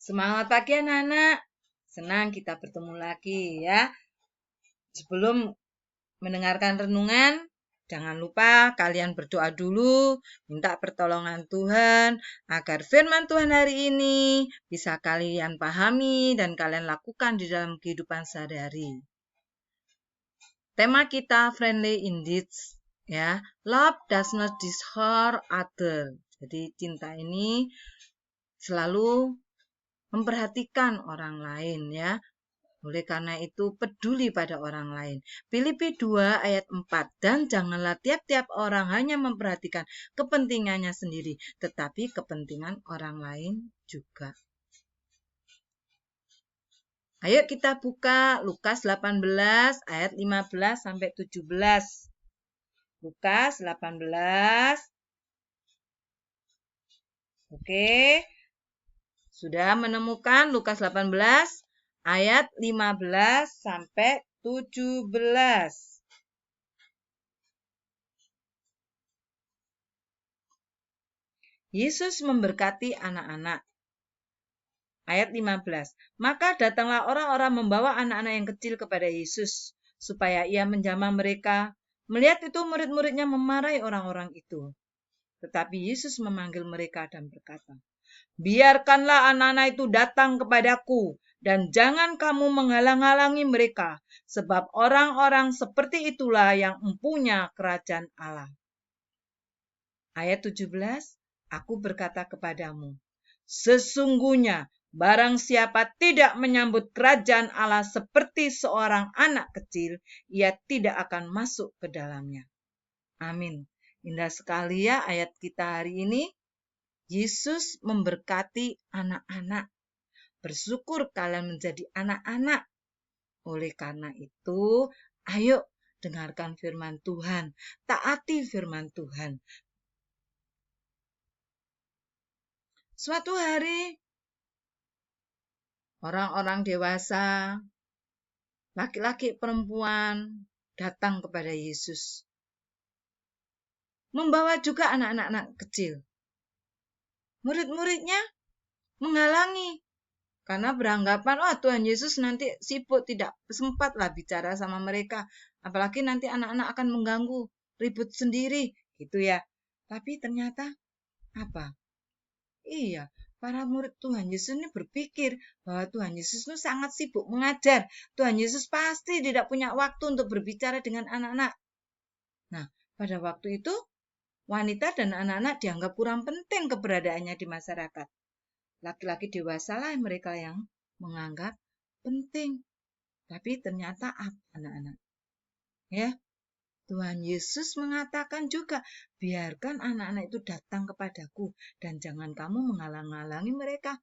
Semangat pagi anak-anak. Senang kita bertemu lagi ya. Sebelum mendengarkan renungan, jangan lupa kalian berdoa dulu, minta pertolongan Tuhan agar firman Tuhan hari ini bisa kalian pahami dan kalian lakukan di dalam kehidupan sehari-hari. Tema kita friendly indeed ya. Love does not dishonor other. Jadi cinta ini selalu memperhatikan orang lain ya. Oleh karena itu peduli pada orang lain. Filipi 2 ayat 4. Dan janganlah tiap-tiap orang hanya memperhatikan kepentingannya sendiri, tetapi kepentingan orang lain juga. Ayo kita buka Lukas 18 ayat 15 sampai 17. Lukas 18. Oke. Sudah menemukan Lukas 18 ayat 15 sampai 17. Yesus memberkati anak-anak. Ayat 15. Maka datanglah orang-orang membawa anak-anak yang kecil kepada Yesus, supaya ia menjamah mereka. Melihat itu murid-muridnya memarahi orang-orang itu. Tetapi Yesus memanggil mereka dan berkata, biarkanlah anak-anak itu datang kepadaku, dan jangan kamu menghalang-halangi mereka, sebab orang-orang seperti itulah yang mempunyai kerajaan Allah. Ayat 17, aku berkata kepadamu, sesungguhnya barang siapa tidak menyambut kerajaan Allah seperti seorang anak kecil, ia tidak akan masuk ke dalamnya. Amin. Indah sekali ya ayat kita hari ini. Yesus memberkati anak-anak. Bersyukur kalian menjadi anak-anak. Oleh karena itu, ayo dengarkan firman Tuhan. Taati firman Tuhan. Suatu hari, orang-orang dewasa, laki-laki perempuan datang kepada Yesus. Membawa juga anak-anak kecil. Murid-muridnya menghalangi. Karena beranggapan, Tuhan Yesus nanti sibuk, tidak sempatlah bicara sama mereka. Apalagi nanti anak-anak akan mengganggu, ribut sendiri, gitu ya. Tapi ternyata apa? Iya, para murid Tuhan Yesus ini berpikir bahwa Tuhan Yesus itu sangat sibuk mengajar. Tuhan Yesus pasti tidak punya waktu untuk berbicara dengan anak-anak. Nah, pada waktu itu, wanita dan anak-anak dianggap kurang penting keberadaannya di masyarakat. Laki-laki dewasa lah mereka yang menganggap penting. Tapi ternyata anak-anak. Ya, Tuhan Yesus mengatakan juga, biarkan anak-anak itu datang kepadaku dan jangan kamu menghalang-halangi mereka.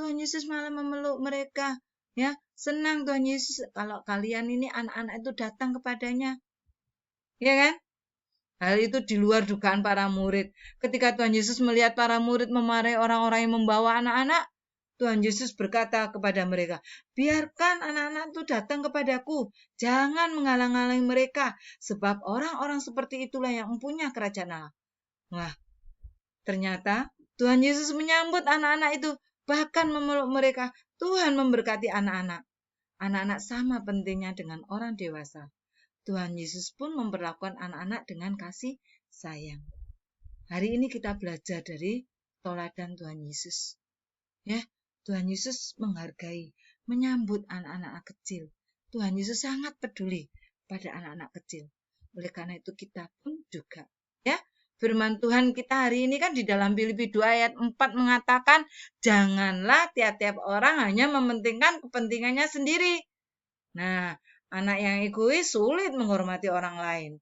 Tuhan Yesus malah memeluk mereka. Ya, senang Tuhan Yesus kalau kalian ini anak-anak itu datang kepadanya. Ya kan? Hal itu di luar dugaan para murid. Ketika Tuhan Yesus melihat para murid memarahi orang-orang yang membawa anak-anak, Tuhan Yesus berkata kepada mereka, biarkan anak-anak itu datang kepadaku. Jangan menghalang-halangi mereka, sebab orang-orang seperti itulah yang mempunyai kerajaan Allah. Wah, ternyata Tuhan Yesus menyambut anak-anak itu, bahkan memeluk mereka. Tuhan memberkati anak-anak. Anak-anak sama pentingnya dengan orang dewasa. Tuhan Yesus pun memperlakukan anak-anak dengan kasih sayang. Hari ini kita belajar dari teladan Tuhan Yesus. Ya, Tuhan Yesus menghargai, menyambut anak-anak kecil. Tuhan Yesus sangat peduli pada anak-anak kecil. Oleh karena itu kita pun juga. Ya, firman Tuhan kita hari ini kan di dalam Filipi 2 ayat 4 mengatakan, janganlah tiap-tiap orang hanya mementingkan kepentingannya sendiri. Nah, anak yang egois sulit menghormati orang lain.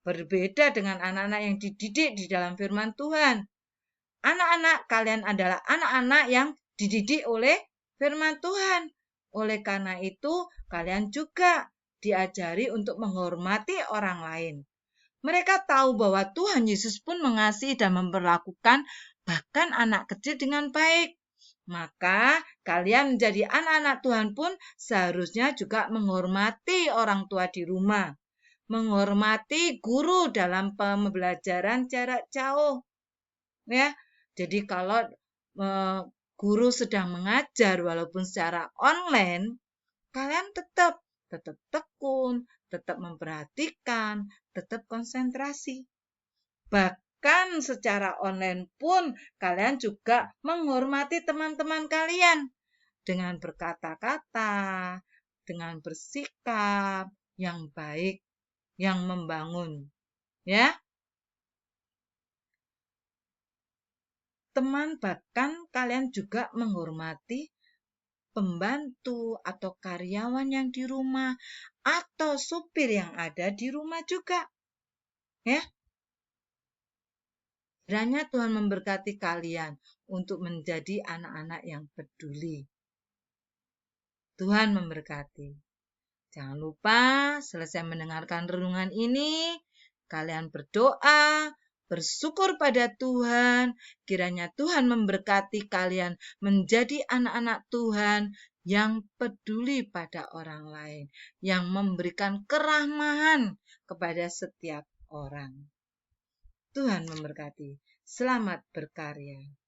Berbeda dengan anak-anak yang dididik di dalam firman Tuhan. Anak-anak kalian adalah anak-anak yang dididik oleh firman Tuhan. Oleh karena itu, kalian juga diajari untuk menghormati orang lain. Mereka tahu bahwa Tuhan Yesus pun mengasihi dan memperlakukan bahkan anak kecil dengan baik. Maka kalian menjadi anak-anak Tuhan pun seharusnya juga menghormati orang tua di rumah. Menghormati guru dalam pembelajaran jarak jauh. Ya, jadi kalau guru sedang mengajar walaupun secara online, kalian tetap tekun, tetap memperhatikan, tetap konsentrasi. Bahkan secara online pun kalian juga menghormati teman-teman kalian dengan berkata-kata, dengan bersikap yang baik, yang membangun. Ya. Teman, bahkan kalian juga menghormati pembantu atau karyawan yang di rumah atau supir yang ada di rumah juga. Ya. Kiranya Tuhan memberkati kalian untuk menjadi anak-anak yang peduli. Tuhan memberkati. Jangan lupa selesai mendengarkan renungan ini, kalian berdoa, bersyukur pada Tuhan. Kiranya Tuhan memberkati kalian menjadi anak-anak Tuhan yang peduli pada orang lain, yang memberikan kerahmahan kepada setiap orang. Tuhan memberkati. Selamat berkarya.